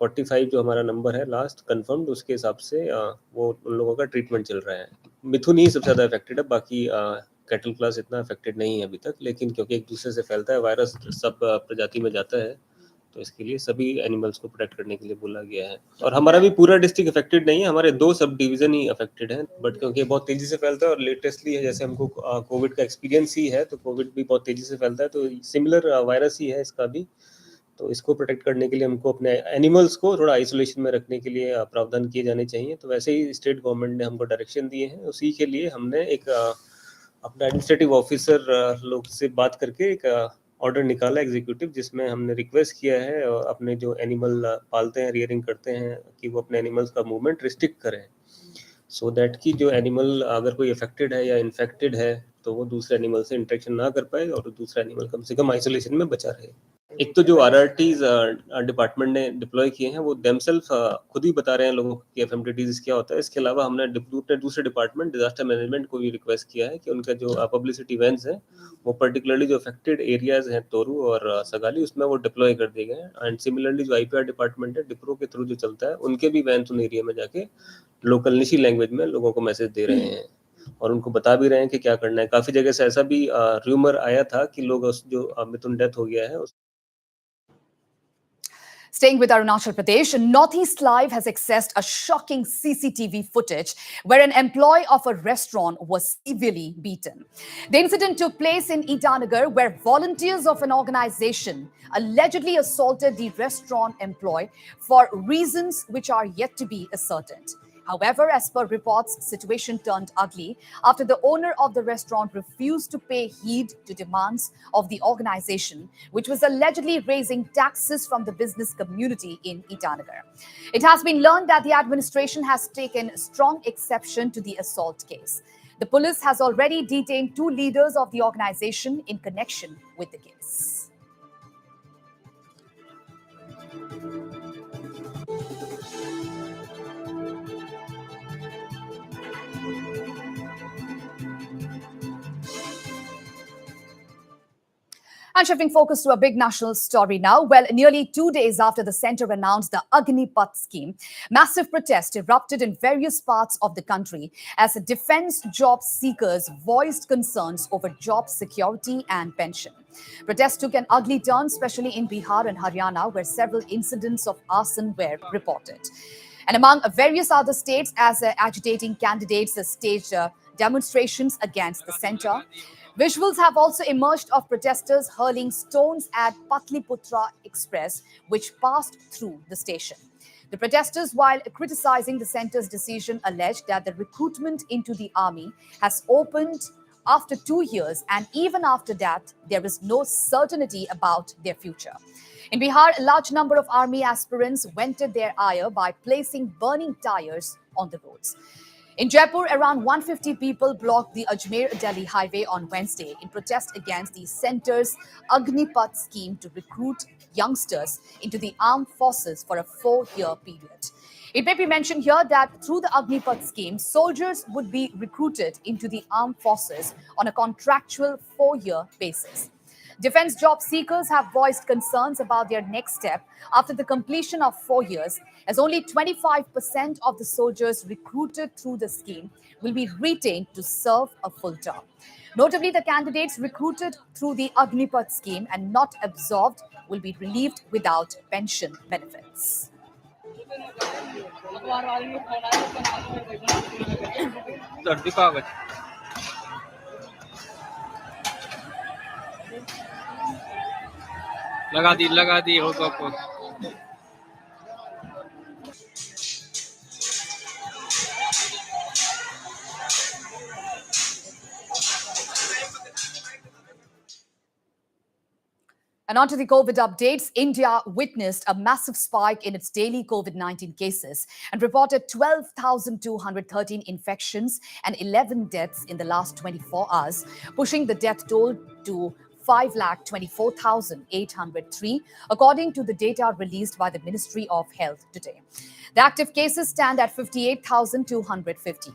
45 जो हमारा नंबर है लास्ट कंफर्म्ड, उसके हिसाब से वो उन लोगों का ट्रीटमेंट चल रहा है। मिथुन ही सबसे ज़्यादा अफेक्टेड है, बाकी कैटल क्लास इतना अफेक्टेड नहीं है अभी तक, लेकिन क्योंकि एक दूसरे से फैलता है वायरस, सब प्रजाति में जाता है, तो इसके लिए सभी एनिमल्स को प्रोटेक्ट करने के लिए बोला गया है। और हमारा भी पूरा डिस्ट्रिक्ट अफेक्टेड नहीं है, हमारे 2 सब डिवीजन ही अफेक्टेड हैं, बट क्योंकि बहुत तेजी से फैलता है और लेटेस्टली है, जैसे हमको कोविड का एक्सपीरियंस ही है, तो कोविड भी बहुत तेजी से फैलता है, तो सिमिलर वायरस ही है इसका भी। तो इसको प्रोटेक्ट करने के लिए हमको अपने एनिमल्स को थोड़ा आइसोलेशन में रखने के लिए प्रावधान किए जाने चाहिए। तो वैसे ही स्टेट गवर्नमेंट ने हमको डायरेक्शन दिए हैं, उसी के लिए हमने एक अपना एडमिनिस्ट्रेटिव ऑफिसर लोग से बात करके एक ऑर्डर निकाला एग्जीक्यूटिव, जिसमें हमने रिक्वेस्ट किया है अपने जो एनिमल पालते हैं, रियरिंग करते हैं, कि वो अपने एनिमल्स का मूवमेंट रिस्ट्रिक्ट करें, सो दैट कि जो एनिमल अगर कोई अफेक्टेड है या इन्फेक्टेड है तो वो दूसरे एनिमल से इंटरेक्शन ना कर पाए और दूसरा एनिमल कम से कम आइसोलेशन में बचा रहे। एक तो जो आरआरटीज डिपार्टमेंट ने डिप्लॉय किए हैं वो देमसेल्फ खुद ही बता रहे हैं लोगों को कि एफएमटीटीज क्या होता है। इसके अलावा हमने दूसरे डिपार्टमेंट डिजास्टर मैनेजमेंट को भी रिक्वेस्ट किया है कि उनका जो पब्लिसिटी वैन्स हैं वो पर्टिकुलरली जो अफेक्टेड एरियाज हैं तोरू और सगाली उसमें वो डिप्लॉय कर दिए गए हैं। एंड सिमिलरली जो आईपीआर डिपार्टमेंट है डिप्रो के थ्रू जो चलता है उनके भी वैन्स उन एरिया में जाके लोकल निशी लैंग्वेज में लोगों को मैसेज दे रहे हैं और उनको बता भी रहे हैं कि क्या करना है। काफी जगह से ऐसा भी र्यूमर आया था कि लोग उस जो मिथुन डेथ हो गया है Staying with Arunachal Pradesh, Northeast Live has accessed a shocking CCTV footage where an employee of a restaurant was severely beaten. The incident took place in Itanagar, where volunteers of an organization allegedly assaulted the restaurant employee for reasons which are yet to be ascertained. However, as per reports, situation turned ugly after the owner of the restaurant refused to pay heed to demands of the organization, which was allegedly raising taxes from the business community in Itanagar. It has been learned that the administration has taken strong exception to the assault case. The police has already detained 2 leaders of the organization in connection with the case. And shifting focus to a big national story now. Well, nearly 2 days after the centre announced the Agnipath scheme, massive protests erupted in various parts of the country as defence job seekers voiced concerns over job security and pension. Protests took an ugly turn, especially in Bihar and Haryana, where several incidents of arson were reported. And among various other states, as agitating candidates staged demonstrations against the centre. Visuals have also emerged of protesters hurling stones at Patliputra Express, which passed through the station. The protesters, while criticizing the centre's decision, alleged that the recruitment into the army has opened after 2 years, and even after that, there is no certainty about their future. In Bihar, a large number of army aspirants vented their ire by placing burning tires on the roads. In Jaipur, around 150 people blocked the Ajmer-Delhi highway on Wednesday in protest against the centre's Agnipath scheme to recruit youngsters into the armed forces for a 4-year period. It may be mentioned here that through the Agnipath scheme, soldiers would be recruited into the armed forces on a contractual 4-year basis. Defense job seekers have voiced concerns about their next step after the completion of 4 years, as only 25% of the soldiers recruited through the scheme will be retained to serve a full term. Notably, the candidates recruited through the Agnipath scheme and not absorbed will be relieved without pension benefits. लगा दी होगा को And on to the COVID updates. India witnessed a massive spike in its daily COVID-19 cases and reported 12,213 infections and 11 deaths in the last 24 hours, pushing the death toll to 5,24,803, according to the data released by the Ministry of Health today. The active cases stand at 58,250.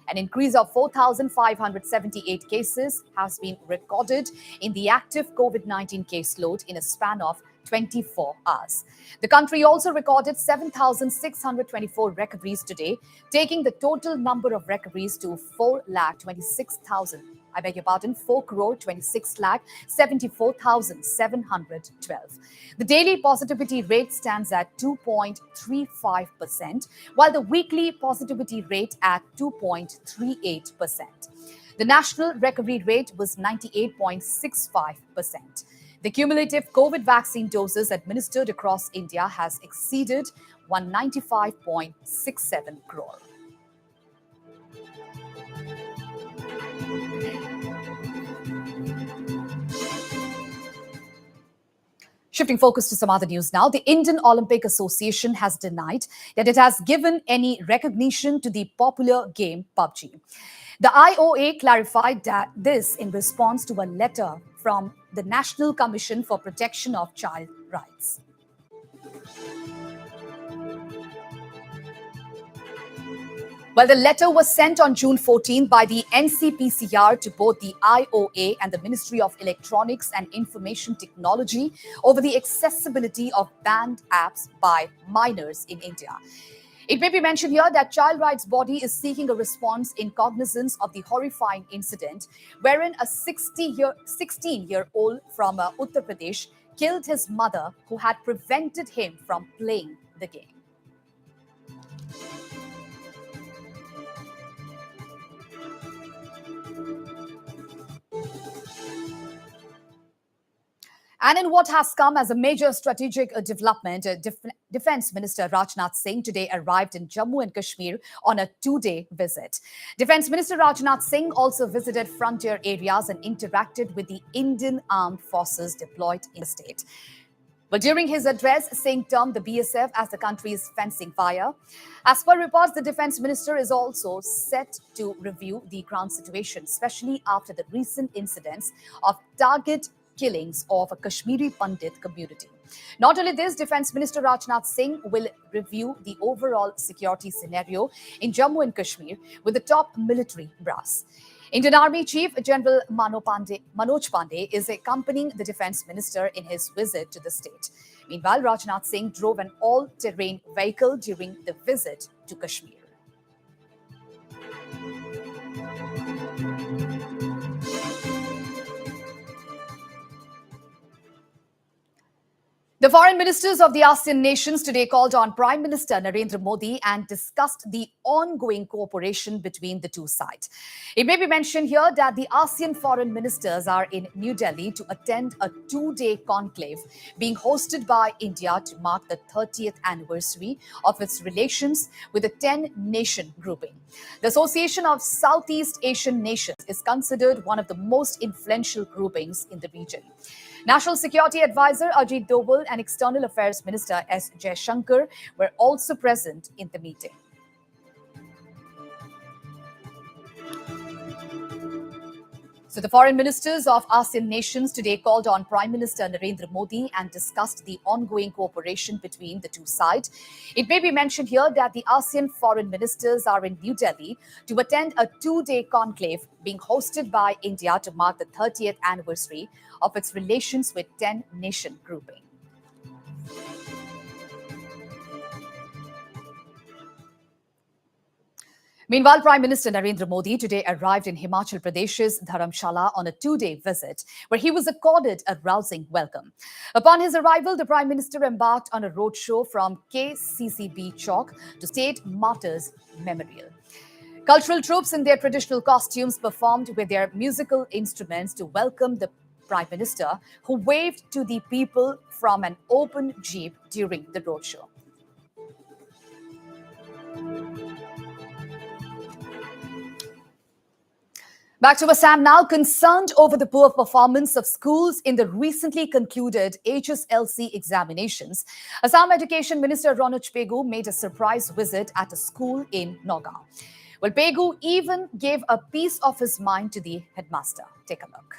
An increase of 4,578 cases has been recorded in the active COVID-19 caseload in a span of 24 hours. The country also recorded 7,624 recoveries today, taking the total number of recoveries to 4,26,712. The daily positivity rate stands at 2.35%, while the weekly positivity rate at 2.38%. The national recovery rate was 98.65%. The cumulative COVID vaccine doses administered across India has exceeded 195.67 crore. Shifting focus to some other news now, the Indian Olympic Association has denied that it has given any recognition to the popular game PUBG. The IOA clarified that this in response to a letter from the National Commission for Protection of Child Rights. Well, the letter was sent on June 14 by the NCPCR to both the IOA and the Ministry of Electronics and Information Technology over the accessibility of banned apps by minors in India. It may be mentioned here that Child Rights Body is seeking a response in cognizance of the horrifying incident wherein a 16-year-old from Uttar Pradesh killed his mother who had prevented him from playing the game. And in what has come as a major strategic development, Defence Minister Rajnath Singh today arrived in Jammu and Kashmir on a two-day visit. Defence Minister Rajnath Singh also visited frontier areas and interacted with the Indian Armed Forces deployed in the state. But during his address, Singh termed the BSF as the country's fencing fire. As per reports, the Defence Minister is also set to review the ground situation, especially after the recent incidents of target killings of a Kashmiri Pandit community. Not only this, Defence Minister Rajnath Singh will review the overall security scenario in Jammu and Kashmir with the top military brass. Indian Army Chief General Manoj Pandey is accompanying the Defence Minister in his visit to the state. Meanwhile, Rajnath Singh drove an all-terrain vehicle during the visit to Kashmir. The foreign ministers of the ASEAN nations today called on Prime Minister Narendra Modi and discussed the ongoing cooperation between the two sides. It may be mentioned here that the ASEAN foreign ministers are in New Delhi to attend a two-day conclave being hosted by India to mark the 30th anniversary of its relations with the 10-nation grouping. The Association of Southeast Asian Nations is considered one of the most influential groupings in the region. National Security Advisor Ajit Doval and External Affairs Minister S. Jaishankar were also present in the meeting. So the foreign ministers of ASEAN nations today called on Prime Minister Narendra Modi and discussed the ongoing cooperation between the two sides. It may be mentioned here that the ASEAN foreign ministers are in New Delhi to attend a two-day conclave being hosted by India to mark the 30th anniversary of its relations with 10-nation grouping. Meanwhile, Prime Minister Narendra Modi today arrived in Himachal Pradesh's Dharamshala on a two-day visit, where he was accorded a rousing welcome. Upon his arrival, the Prime Minister embarked on a roadshow from KCCB Chowk to State Martyrs Memorial. Cultural troops in their traditional costumes performed with their musical instruments to welcome the Prime Minister, who waved to the people from an open jeep during the roadshow. Back to Assam now. Concerned over the poor performance of schools in the recently concluded HSLC examinations, Assam Education Minister Ronoch Pegu made a surprise visit at a school in Nagaon. Well, Pegu even gave a piece of his mind to the headmaster. Take a look.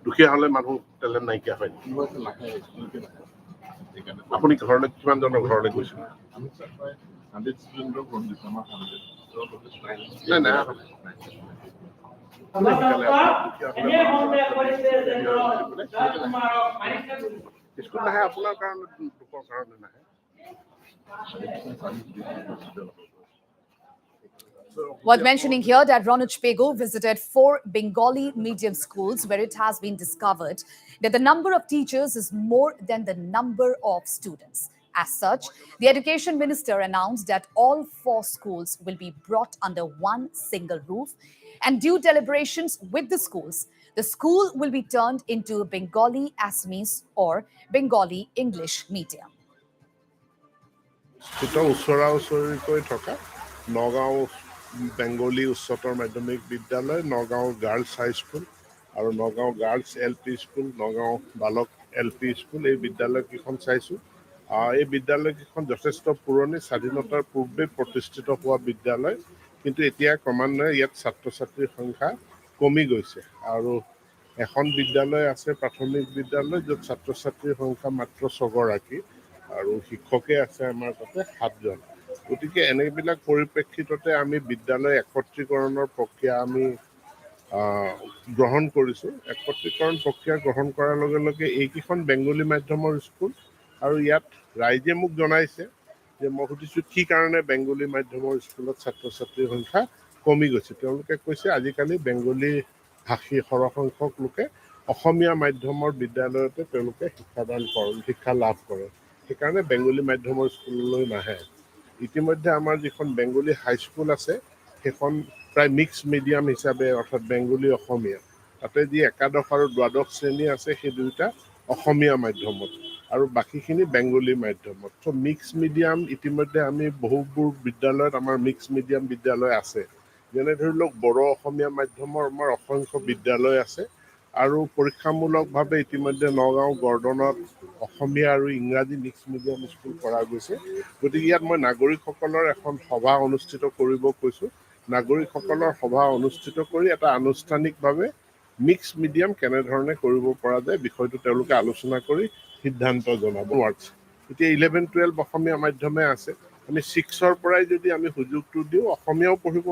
দুখীয়া হলে মানুহ talent নাইকিয়া হয় আপুনি ঘৰলৈ কিমান জনৰ ঘৰলৈ গৈছিল নাই নাই স্কুল নাহে আপোনাৰ কাৰণে দুখৰ কাৰণে নাহে Worth mentioning here that Ronoch Pego visited 4 Bengali medium schools where it has been discovered that the number of teachers is more than the number of students. As such, the Education Minister announced that all 4 schools will be brought under one single roof, and due deliberations with the schools, the school will be turned into Bengali Assamese or Bengali English medium. Nagaon Bengali উচ্চতৰ মাধ্যমিক বিদ্যালয় Nagaon girls high school আৰু Nagaon girls LP school Nagaon বালক LP school এই বিদ্যালয়কেইখন চাইছোঁ। এই বিদ্যালয়কেইখন যথেষ্ট পুৰণি, স্বাধীনতাৰ পূৰ্বে প্ৰতিষ্ঠিত হোৱা বিদ্যালয়, কিন্তু এতিয়া ক্ৰমান্বয়ে ইয়াত ছাত্ৰ ছাত্ৰীৰ সংখ্যা কমি গৈছে। আৰু এখন বিদ্যালয় আছে, প্ৰাথমিক বিদ্যালয়, য'ত ছাত্ৰ ছাত্ৰীৰ সংখ্যা মাত্ৰ 6 গৰাকী আৰু শিক্ষকে আছে আমাৰ তাতে 7 জন। গতিকে এনেবিলাক পৰিপ্ৰেক্ষিততে আমি বিদ্যালয় একত্ৰীকৰণৰ প্ৰক্ৰিয়া আমি গ্ৰহণ কৰিছোঁ। একত্ৰীকৰণ প্ৰক্ৰিয়া গ্ৰহণ কৰাৰ লগে লগে এইকেইখন বেংগলী মাধ্যমৰ স্কুল, আৰু ইয়াত ৰাইজে মোক জনাইছে যে মই সুধিছোঁ কি কাৰণে বেংগলী মাধ্যমৰ স্কুলত ছাত্ৰ ছাত্ৰীৰ সংখ্যা কমি গৈছে। তেওঁলোকে কৈছে আজিকালি বেংগলী ভাষী সৰহসংখ্যক লোকে অসমীয়া মাধ্যমৰ বিদ্যালয়তে তেওঁলোকে শিক্ষা লাভ কৰে, সেইকাৰণে বেংগলী মাধ্যমৰ স্কুললৈ নাহে। ইতিমধ্যে আমাৰ যিখন বেংগলী হাইস্কুল আছে সেইখন প্ৰায় মিক্স মিডিয়াম হিচাপে, অৰ্থাৎ বেংগলী অসমীয়া, তাতে যি একাদশ আৰু দ্বাদশ শ্ৰেণী আছে সেই দুয়োটা অসমীয়া মাধ্যমত আৰু বাকীখিনি বেংগলী মাধ্যমত। চ' মিক্স মিডিয়াম ইতিমধ্যে আমি বহুবোৰ বিদ্যালয়ত আমাৰ মিক্স মিডিয়াম বিদ্যালয় আছে। যেনে ধৰি লওক বড়ো অসমীয়া মাধ্যমৰ আমাৰ অসংখ্য বিদ্যালয় আছে, আৰু পৰীক্ষামূলকভাৱে ইতিমধ্যে নগাঁও গৰ্ডনত অসমীয়া আৰু ইংৰাজী মিক্স মিডিয়াম স্কুল কৰা গৈছে। গতিকে ইয়াত মই নাগৰিকসকলৰ এখন সভা অনুষ্ঠিত কৰিব কৈছোঁ। নাগৰিকসকলৰ সভা অনুষ্ঠিত কৰি এটা আনুষ্ঠানিকভাৱে মিক্স মিডিয়াম কেনেধৰণে কৰিব পৰা যায় বিষয়টো তেওঁলোকে আলোচনা কৰি সিদ্ধান্ত জনাব। এতিয়া 11-12 অসমীয়া মাধ্যমে আছে, আমি 6ৰ পৰাই যদি আমি সুযোগটো দিওঁ, অসমীয়াও পঢ়িব,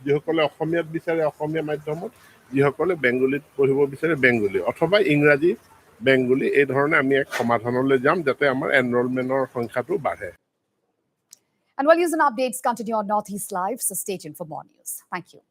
যিসকলে অসমীয়াত বিচাৰে অসমীয়া মাধ্যমত, যিসকলে বেংগলীত পঢ়িব বিচাৰে বেংগলী, অথবা ইংৰাজী বেংগলী, এই ধৰণে আমি এক সমাধানলৈ যাম যাতে আমাৰ এনৰলমেণ্টৰ সংখ্যাটো বাঢ়ে। And while news and updates continue on Northeast Live, so stay tuned for more news. Thank you.